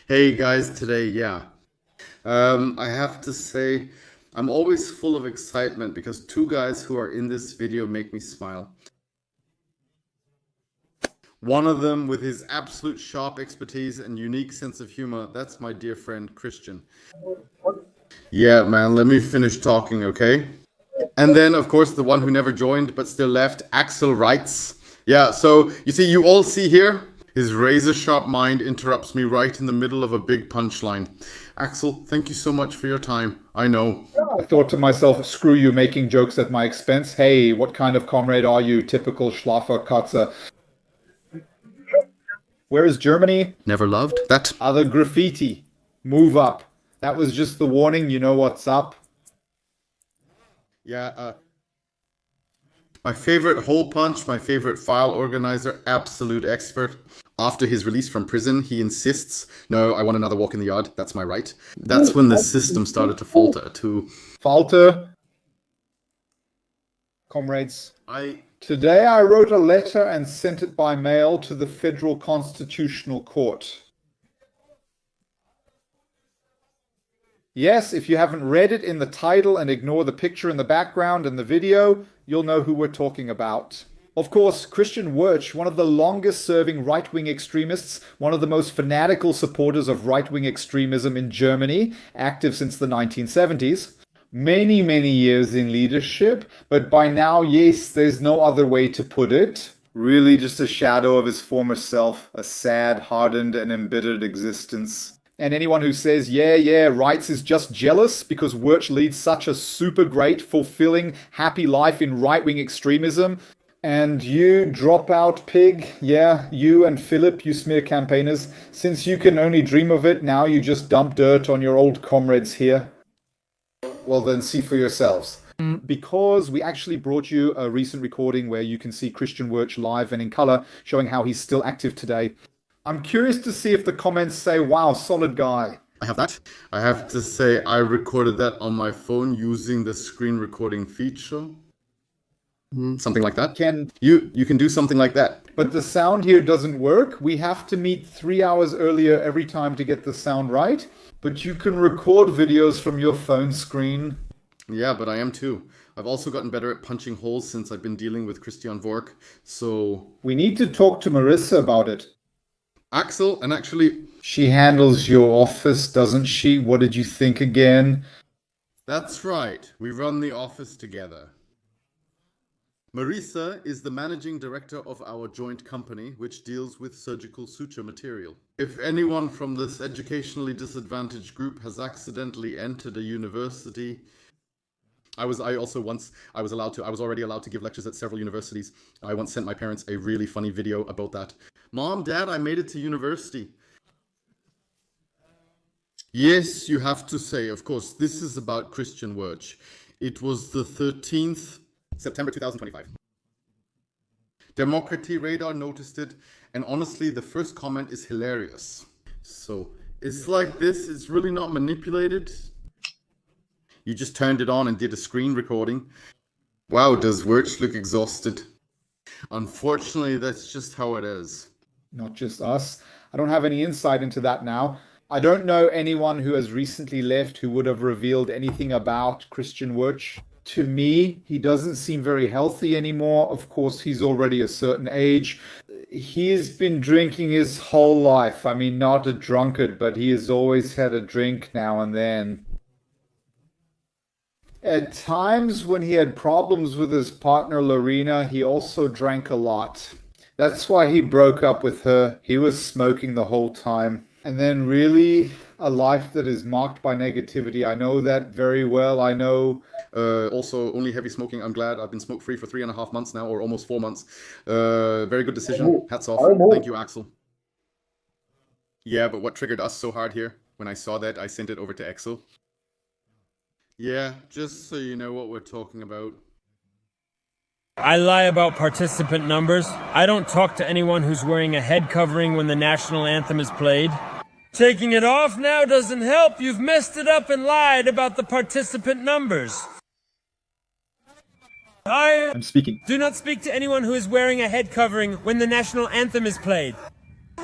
Hey guys, today, I have to say, I'm always full of excitement because two guys who are in this video make me smile. One of them with his absolute sharp expertise and unique sense of humor, that's my dear friend Christian. Yeah, man, let me finish talking, okay? And then, of course, the one who never joined but still left, Axel writes. Yeah, so you see, you all see here, his razor sharp mind interrupts me right in the middle of a big punchline. Axel, thank you so much for your time. I know. I thought to myself, screw you making jokes at my expense. Hey, what kind of comrade are you? Typical Schlafferkatze. Where is Germany? Never loved that. Other graffiti. Move up. That was just the warning. You know what's up. Yeah, my favorite hole punch, my favorite file organizer, absolute expert. After his release from prison, he insists, no, I want another walk in the yard. That's my right. That's when the system started to falter, too. Falter. Comrades. Today I wrote a letter and sent it by mail to the Federal Constitutional Court. Yes, if you haven't read it in the title and ignore the picture in the background and the video, you'll know who we're talking about. Of course, Christian Worch, one of the longest-serving right-wing extremists, one of the most fanatical supporters of right-wing extremism in Germany, active since the 1970s. Many, many years in leadership, but by now, yes, there's no other way to put it. Really just a shadow of his former self, a sad, hardened, and embittered existence. And anyone who says, yeah, Rights is just jealous because Worch leads such a super great, fulfilling, happy life in right-wing extremism, and you, dropout pig, yeah, you and Philip, you smear campaigners, since you can only dream of it, now you just dump dirt on your old comrades here. Well then, see for yourselves. Because we actually brought you a recent recording where you can see Christian Worch live and in color, showing how he's still active today. I'm curious to see if the comments say, wow, solid guy. I have that. I have to say, I recorded that on my phone using the screen recording feature. Something like that. You can do something like that. But the sound here doesn't work. We have to meet 3 hours earlier every time to get the sound right. But you can record videos from your phone screen. Yeah, but I am too. I've also gotten better at punching holes since I've been dealing with Christian Worch, so... We need to talk to Marissa about it. Axel, and actually... She handles your office, doesn't she? What did you think again? That's right. We run the office together. Marisa is the managing director of our joint company, which deals with surgical suture material. If anyone from this educationally disadvantaged group has accidentally entered a university, I was already allowed to give lectures at several universities. I once sent my parents a really funny video about that. Mom, Dad, I made it to university. Yes, you have to say, of course, this is about Christian Worch. It was the 13th September 2025. Democracy Radar noticed it, and honestly, the first comment is hilarious. So, it's like this, it's really not manipulated. You just turned it on and did a screen recording. Wow, does Worch look exhausted? Unfortunately, that's just how it is. Not just us. I don't have any insight into that now. I don't know anyone who has recently left who would have revealed anything about Christian Worch. To me, he doesn't seem very healthy anymore. Of course, he's already a certain age. He's been drinking his whole life. I mean, not a drunkard, but he has always had a drink now and then. At times when he had problems with his partner Lorena, he also drank a lot. That's why he broke up with her. He was smoking the whole time. And then really, a life that is marked by negativity. I know that very well. I know... Also, only heavy smoking. I'm glad I've been smoke-free for 3.5 months now, or almost 4 months. Very good decision. Hats off. Thank you, Axel. Yeah, but what triggered us so hard here? When I saw that, I sent it over to Axel. Yeah, just so you know what we're talking about. I lie about participant numbers. I don't talk to anyone who's wearing a head covering when the national anthem is played. Taking it off now doesn't help. You've messed it up and lied about the participant numbers. I'm speaking. Do not speak to anyone who is wearing a head covering when the national anthem is played.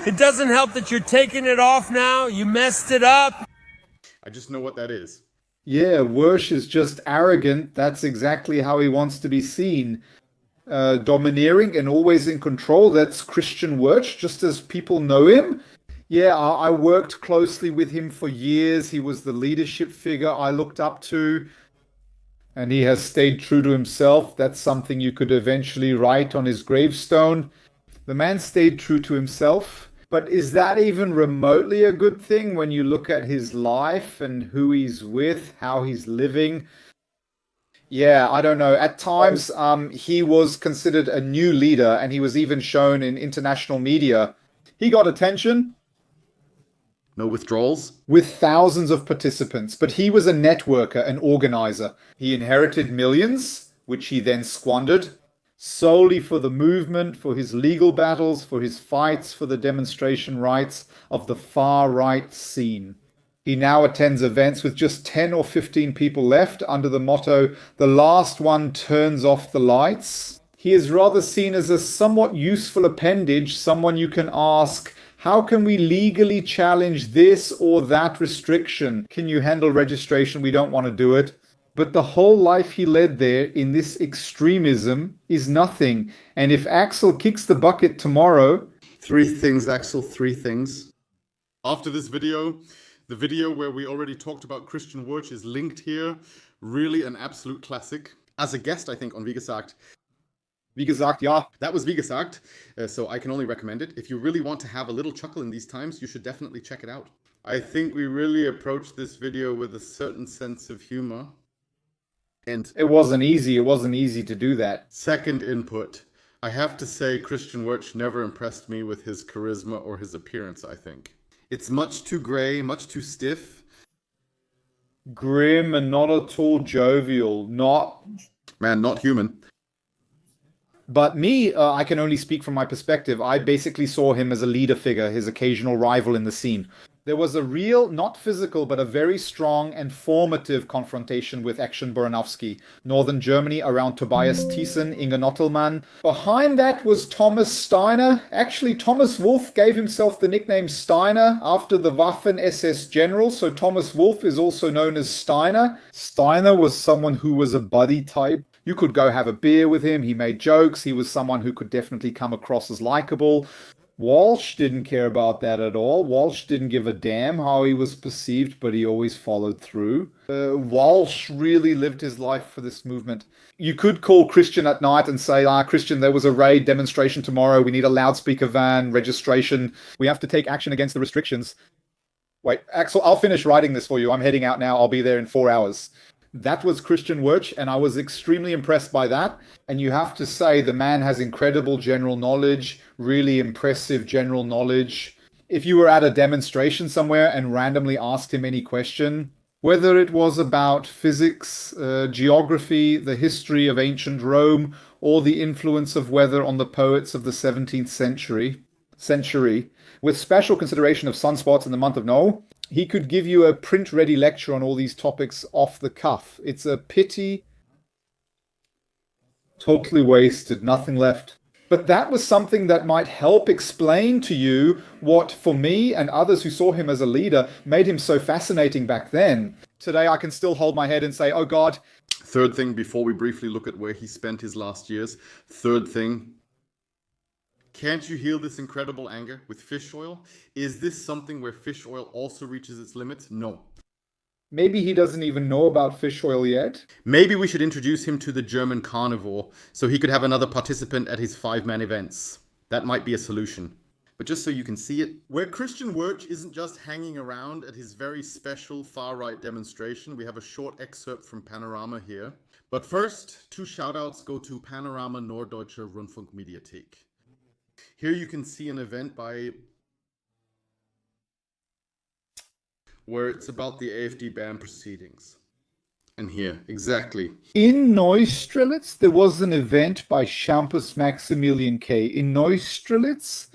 It doesn't help that you're taking it off now. You messed it up. I just know what that is. Yeah, Worch is just arrogant. That's exactly how he wants to be seen. Domineering and always in control. That's Christian Worch, just as people know him. Yeah, I worked closely with him for years. He was the leadership figure I looked up to, and he has stayed true to himself. That's something you could eventually write on his gravestone. The man stayed true to himself. But is that even remotely a good thing when you look at his life and who he's with, how he's living? Yeah, I don't know. At times, he was considered a new leader, and he was even shown in international media. He got attention. No withdrawals? With thousands of participants, but he was a networker, an organizer. He inherited millions, which he then squandered, solely for the movement, for his legal battles, for his fights for the demonstration rights of the far-right scene. He now attends events with just 10 or 15 people left under the motto, "The last one turns off the lights." He is rather seen as a somewhat useful appendage, someone you can ask, how can we legally challenge this or that restriction? Can you handle registration? We don't want to do it. But the whole life he led there in this extremism is nothing. And if Axel kicks the bucket tomorrow... 3 things, Axel, 3 things. After this video, the video where we already talked about Christian Worch is linked here. Really an absolute classic. As a guest, I think, on Wie gesagt. Wie gesagt, ja. That was Wie gesagt, so I can only recommend it. If you really want to have a little chuckle in these times, you should definitely check it out. I think we really approached this video with a certain sense of humor. And it wasn't easy to do that. Second input. I have to say Christian Worch never impressed me with his charisma or his appearance, I think. It's much too grey, much too stiff. Grim and not at all jovial. Not human. But me, I can only speak from my perspective. I basically saw him as a leader figure, his occasional rival in the scene. There was a real, not physical, but a very strong and formative confrontation with Action Boranowski, Northern Germany, around Tobias Thiessen, Inge Nottelmann. Behind that was Thomas Steiner. Actually, Thomas Wolff gave himself the nickname Steiner after the Waffen-SS general, so Thomas Wolff is also known as Steiner. Steiner was someone who was a buddy type. You could go have a beer with him, he made jokes, he was someone who could definitely come across as likable. Worch didn't care about that at all. Worch didn't give a damn how he was perceived, but he always followed through. Worch really lived his life for this movement. You could call Christian at night and say, Christian, there was a raid demonstration tomorrow. We need a loudspeaker van, registration. We have to take action against the restrictions. Wait, Axel, I'll finish writing this for you. I'm heading out now. I'll be there in 4 hours. That was Christian Worch, and I was extremely impressed by that. And you have to say the man has incredible general knowledge, really impressive general knowledge. If you were at a demonstration somewhere and randomly asked him any question, whether it was about physics, geography, the history of ancient Rome, or the influence of weather on the poets of the 17th century, with special consideration of sunspots in the month of No, he could give you a print-ready lecture on all these topics off the cuff. It's a pity. Totally wasted, nothing left. But that was something that might help explain to you what, for me and others who saw him as a leader, made him so fascinating back then. Today I can still hold my head and say, oh God. Third thing, before we briefly look at where he spent his last years. Third thing. Can't you heal this incredible anger with fish oil? Is this something where fish oil also reaches its limits? No. Maybe he doesn't even know about fish oil yet. Maybe we should introduce him to the German carnivore so he could have another participant at his 5-man events. That might be a solution. But just so you can see it, where Christian Worch isn't just hanging around at his very special far-right demonstration, we have a short excerpt from Panorama here. But first, 2 shout-outs go to Panorama Norddeutsche Rundfunkmediathek. Here you can see an event where it's about the AfD ban proceedings. And here, exactly. In Neustrelitz, there was an event by Campus Maximilian K. In Neustrelitz?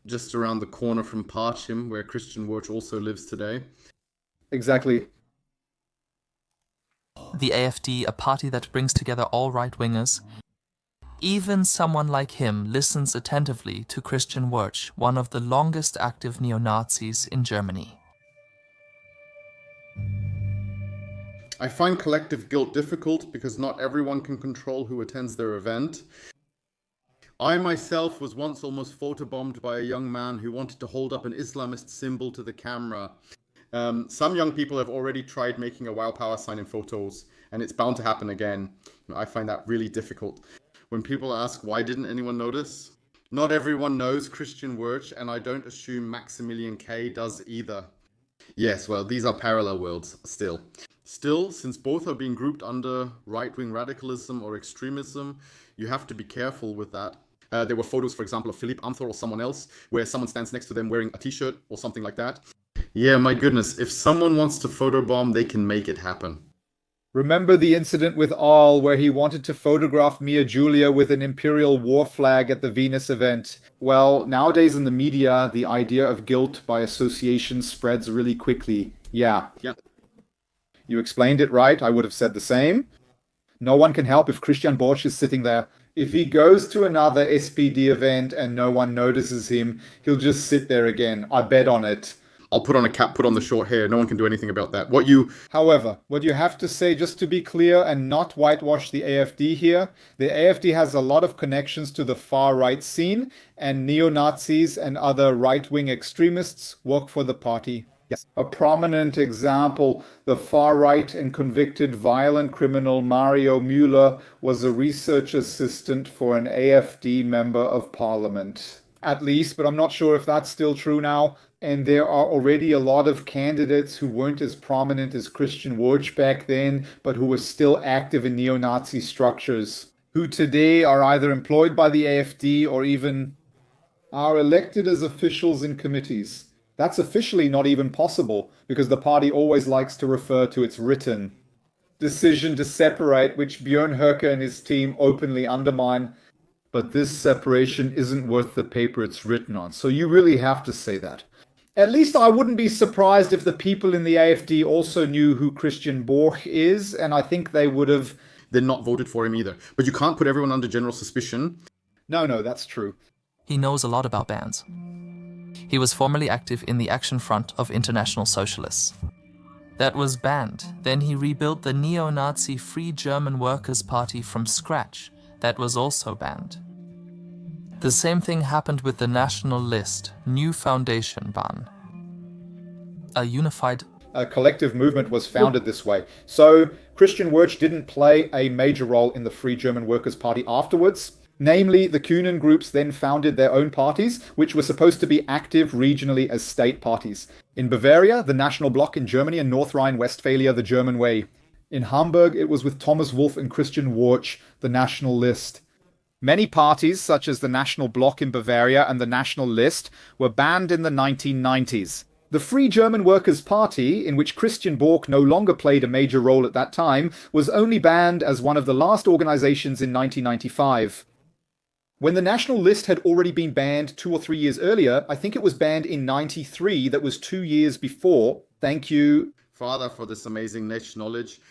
Just around the corner from Parchim, where Christian Worch also lives today. Exactly. The AfD, a party that brings together all right-wingers. Even someone like him listens attentively to Christian Worch, one of the longest active neo-Nazis in Germany. I find collective guilt difficult because not everyone can control who attends their event. I myself was once almost photobombed by a young man who wanted to hold up an Islamist symbol to the camera. Some young people have already tried making a wow power sign in photos, and it's bound to happen again. I find that really difficult. When people ask, why didn't anyone notice? Not everyone knows Christian Worch, and I don't assume Maximilian K does either. Yes, well, these are parallel worlds, still. Still, since both are being grouped under right-wing radicalism or extremism, you have to be careful with that. There were photos, for example, of Philippe Amthor or someone else, where someone stands next to them wearing a t-shirt or something like that. Yeah, my goodness, if someone wants to photobomb, they can make it happen. Remember the incident with Aal where he wanted to photograph Mia Julia with an imperial war flag at the Venus event? Well, nowadays in the media, the idea of guilt by association spreads really quickly. Yeah. You explained it right. I would have said the same. No one can help if Christian Borch is sitting there. If he goes to another SPD event and no one notices him, he'll just sit there again. I bet on it. I'll put on a cap, put on the short hair. No one can do anything about that. However, what you have to say, just to be clear and not whitewash the AfD here, the AfD has a lot of connections to the far-right scene, and neo-Nazis and other right-wing extremists work for the party. Yes. A prominent example, the far-right and convicted violent criminal Mario Müller was a research assistant for an AfD member of parliament. At least, but I'm not sure if that's still true now. And there are already a lot of candidates who weren't as prominent as Christian Worch back then, but who were still active in neo-Nazi structures, who today are either employed by the AfD or even are elected as officials in committees. That's officially not even possible, because the party always likes to refer to its written decision to separate, which Björn Höcke and his team openly undermine. But this separation isn't worth the paper it's written on, so you really have to say that. At least I wouldn't be surprised if the people in the AfD also knew who Christian Borch is, and I think they would have then not voted for him either. But you can't put everyone under general suspicion. No, that's true. He knows a lot about bands. He was formerly active in the Action Front of International Socialists. That was banned. Then he rebuilt the neo-Nazi Free German Workers' Party from scratch. That was also banned. The same thing happened with the National List, New Foundation ban. A collective movement was founded this way. So Christian Worch didn't play a major role in the Free German Workers' Party afterwards. Namely, the Kuhnen groups then founded their own parties, which were supposed to be active regionally as state parties. In Bavaria, the National Bloc in Germany, and North Rhine-Westphalia, the German Way. In Hamburg, it was with Thomas Wolff and Christian Worch, the National List. Many parties, such as the National Bloc in Bavaria and the National List, were banned in the 1990s. The Free German Workers' Party, in which Christian Borch no longer played a major role at that time, was only banned as one of the last organizations in 1995. When the National List had already been banned 2 or 3 years earlier, I think it was banned in 93, that was 2 years before. Thank you, Father, for this amazing niche knowledge.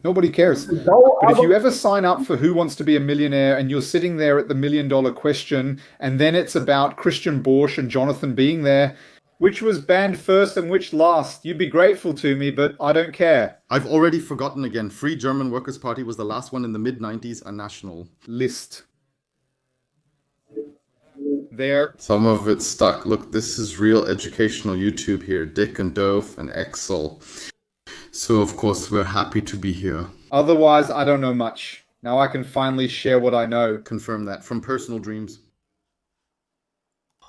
Nobody cares. But if you ever sign up for Who Wants to Be a Millionaire and you're sitting there at the $1 million question, and then it's about Christian Borch and Jonathan being there, which was banned first and which last, you'd be grateful to me, but I don't care. I've already forgotten again. Free German Workers' Party was the last one in the mid-90s, a National List. There. Some of it's stuck. Look, this is real educational YouTube here. Dick and Dove and Excel. So, of course, we're happy to be here. Otherwise, I don't know much. Now I can finally share what I know. Confirm that from personal dreams.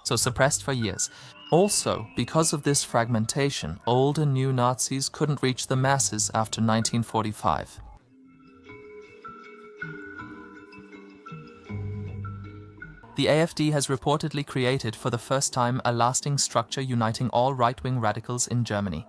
So suppressed for years. Also, because of this fragmentation, old and new Nazis couldn't reach the masses after 1945. The AfD has reportedly created for the first time a lasting structure uniting all right-wing radicals in Germany.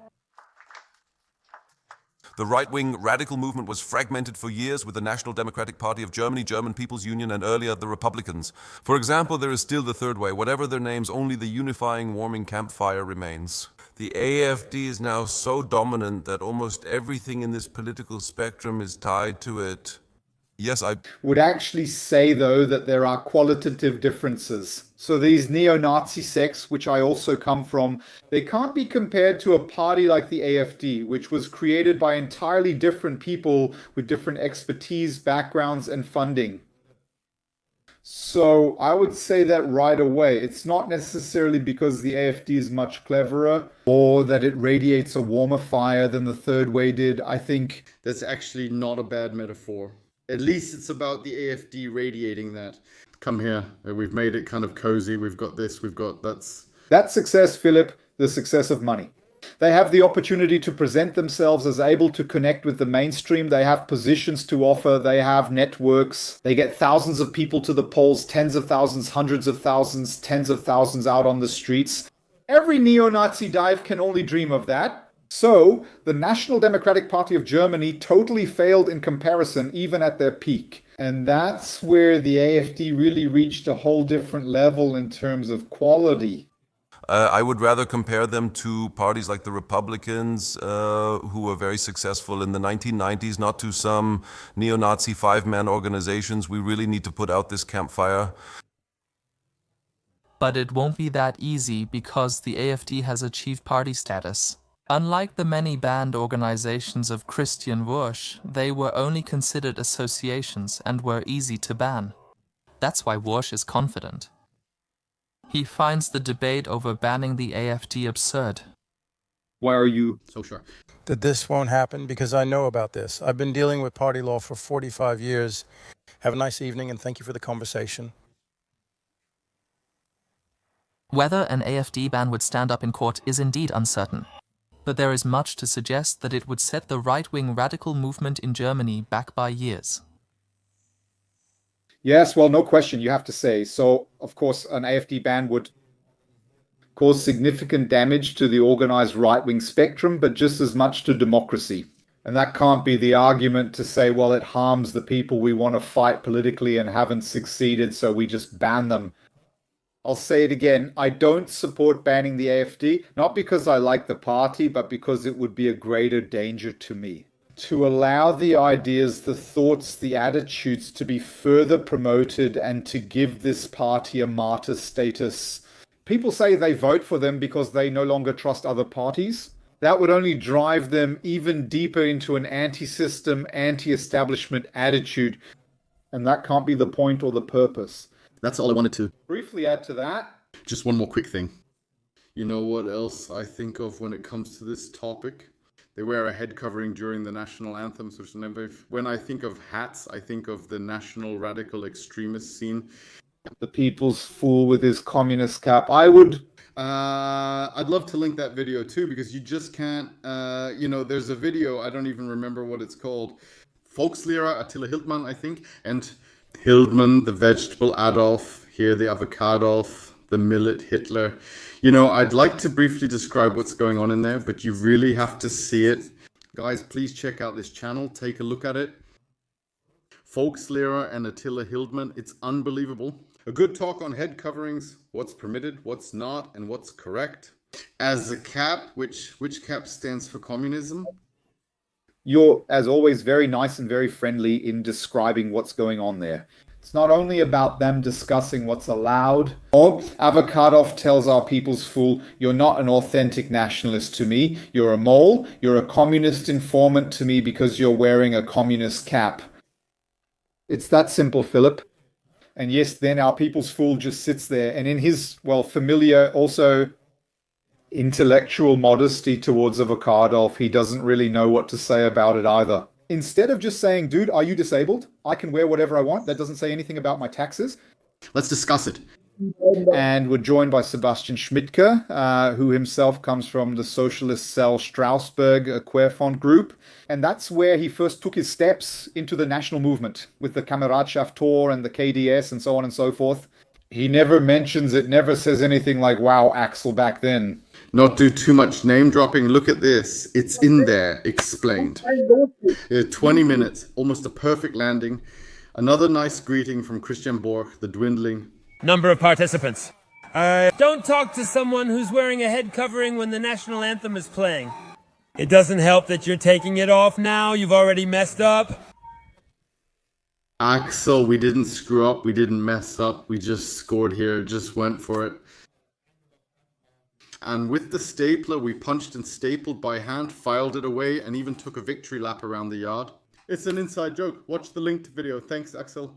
The right-wing radical movement was fragmented for years with the National Democratic Party of Germany, German People's Union, and earlier the Republicans. For example, there is still the Third Way. Whatever their names, only the unifying, warming campfire remains. The AfD is now so dominant that almost everything in this political spectrum is tied to it. Yes, I Would actually say, though, that there are qualitative differences. So these neo-Nazi sects, which I also come from, they can't be compared to a party like the AfD, which was created by entirely different people with different expertise, backgrounds, and funding. So I would say that right away. It's not necessarily because the AfD is much cleverer or that it radiates a warmer fire than the Third Way did. I think That's actually not a bad metaphor. At least it's about the AfD radiating that. Come here. We've made it kind of cozy. We've got this. We've got that's success, Philip, the success of money. They have the opportunity to present themselves as able to connect with the mainstream. They have positions to offer. They have networks. They get thousands of people to the polls, tens of thousands, hundreds of thousands, tens of thousands out on the streets. Every neo-Nazi dive can only dream of that. So, the National Democratic Party of Germany totally failed in comparison, even at their peak. And that's where the AfD really reached a whole different level in terms of quality. I would rather compare them to parties like the Republicans, who were very successful in the 1990s, not to some neo-Nazi five-man organizations. We really need to put out this campfire. But it won't be that easy because the AfD has achieved party status. Unlike the many banned organizations of Christian Worch, they were only considered associations and were easy to ban. That's why Worch is confident. He finds the debate over banning the AfD absurd. Why are you so sure. That this won't happen because I know about this. I've been dealing with party law for 45 years. Have a nice evening and thank you for the conversation. Whether an AfD ban would stand up in court is indeed uncertain. But there is much to suggest that it would set the right-wing radical movement in Germany back by years. Yes, well, no question, you have to say. So, of course, an AfD ban would cause significant damage to the organized right-wing spectrum, but just as much to democracy. And that can't be the argument to say, well, it harms the people we want to fight politically and haven't succeeded, so we just ban them. I'll say it again, I don't support banning the AfD, not because I like the party, but because it would be a greater danger to me. To allow the ideas, the thoughts, the attitudes to be further promoted and to give this party a martyr status. People say they vote for them because they no longer trust other parties. That would only drive them even deeper into an anti-system, anti-establishment attitude. And that can't be the point or the purpose. That's all I wanted to briefly add to that. Just one more quick thing. You know what else I think of when it comes to this topic? They wear a head covering during the national anthems, which when I think of hats, I think of the national radical extremist scene. The people's fool with his communist cap. I'd love to link that video too, because you just can't, there's a video, I don't even remember what it's called. Volkslehrer Attila Hildmann, I think, and Hildmann, the vegetable Adolf, here the avocadolf, the millet Hitler. I'd like to briefly describe what's going on in there, but you really have to see it. Guys, please check out this channel, take a look at it. Volkslehrer and Attila Hildmann, it's unbelievable. A good talk on head coverings, what's permitted, what's not, and what's correct. As a cap, which cap stands for communism? You're, as always, very nice and very friendly in describing what's going on there. It's not only about them discussing what's allowed. Or Avakadov tells our people's fool, you're not an authentic nationalist to me. You're a mole. You're a communist informant to me because you're wearing a communist cap. It's that simple, Philip. And yes, then our people's fool just sits there. And in his, familiar, also intellectual modesty towards Avakadov, he doesn't really know what to say about it either. Instead of just saying, dude, are you disabled? I can wear whatever I want. That doesn't say anything about my taxes. Let's discuss it. And we're joined by Sebastian Schmidtke, who himself comes from the socialist cell Strausberg Querfront group. And that's where he first took his steps into the national movement with the Kameradschaft Tor and the KDS and so on and so forth. He never mentions it, never says anything like, wow, Axel back then. Not do too much name dropping. Look at this. It's in there, explained. 20 minutes, almost a perfect landing. Another nice greeting from Christian Borch, the dwindling Number of participants. Don't talk to someone who's wearing a head covering when the national anthem is playing. It doesn't help that you're taking it off now. You've already messed up. Axel, we didn't screw up, we didn't mess up, we just scored here, just went for it. And with the stapler, we punched and stapled by hand, filed it away, and even took a victory lap around the yard. It's an inside joke. Watch the linked video. Thanks, Axel.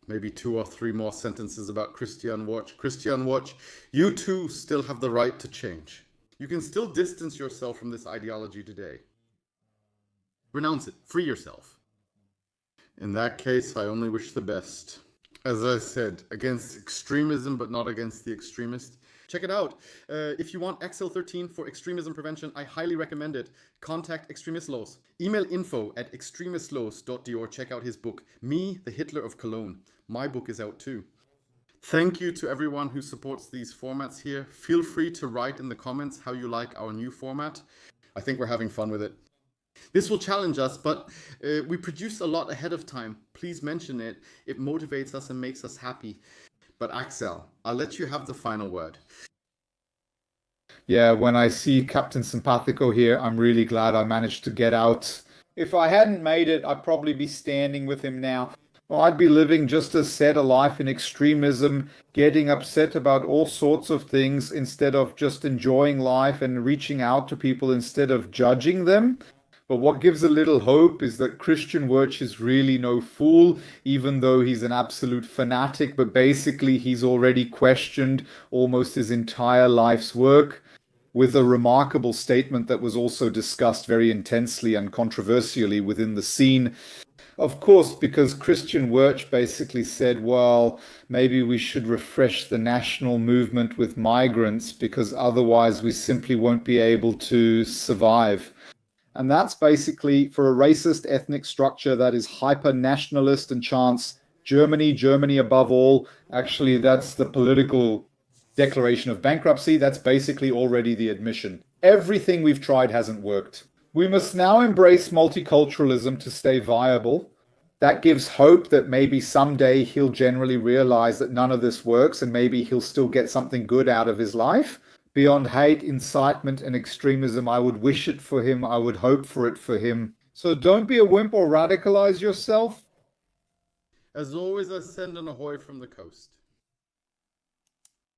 Maybe 2 or 3 more sentences about Christian Worch. Christian Worch, you too still have the right to change. You can still distance yourself from this ideology today. Renounce it. Free yourself. In that case, I only wish the best. As I said, against extremism, but not against the extremist. Check it out. If you want XL13 for extremism prevention, I highly recommend it. Contact Extremislos. Email info@extremislos.de or check out his book, Me, the Hitler of Cologne. My book is out too. Thank you to everyone who supports these formats here. Feel free to write in the comments how you like our new format. I think we're having fun with it. This will challenge us, but we produce a lot ahead of time. Please mention it. It motivates us and makes us happy. But Axel, I'll let you have the final word. Yeah, when I see Captain Simpatico here, I'm really glad I managed to get out. If I hadn't made it, I'd probably be standing with him now. Or I'd be living just as sad a life in extremism, getting upset about all sorts of things instead of just enjoying life and reaching out to people instead of judging them. But what gives a little hope is that Christian Worch is really no fool, even though he's an absolute fanatic, but basically he's already questioned almost his entire life's work, with a remarkable statement that was also discussed very intensely and controversially within the scene. Of course, because Christian Worch basically said, well, maybe we should refresh the national movement with migrants because otherwise we simply won't be able to survive. And that's basically for a racist ethnic structure that is hyper-nationalist and chants Germany, Germany above all. Actually, that's the political declaration of bankruptcy. That's basically already the admission. Everything we've tried hasn't worked. We must now embrace multiculturalism to stay viable. That gives hope that maybe someday he'll generally realize that none of this works and maybe he'll still get something good out of his life. Beyond hate, incitement, and extremism, I would wish it for him. I would hope for it for him. So don't be a wimp or radicalize yourself. As always, I send an ahoy from the coast.